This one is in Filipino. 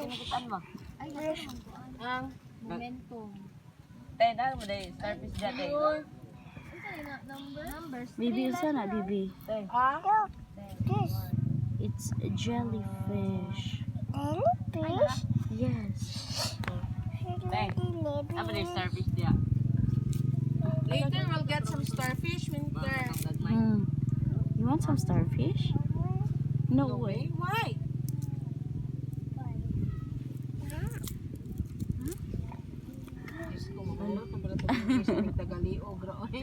nakitaan mo? Ay, nasa Ang momentum. ten ang mo day starfish dyan eh. Numbers. Bibi, usa na, Bibi. This. It's a jellyfish. Jellyfish? Yes. Ten. Ang mo day starfish dyan. Later, we'll get some starfish, Winter. You want some starfish? No way. Why? Diyos ko, magulo. Tagali o graoy.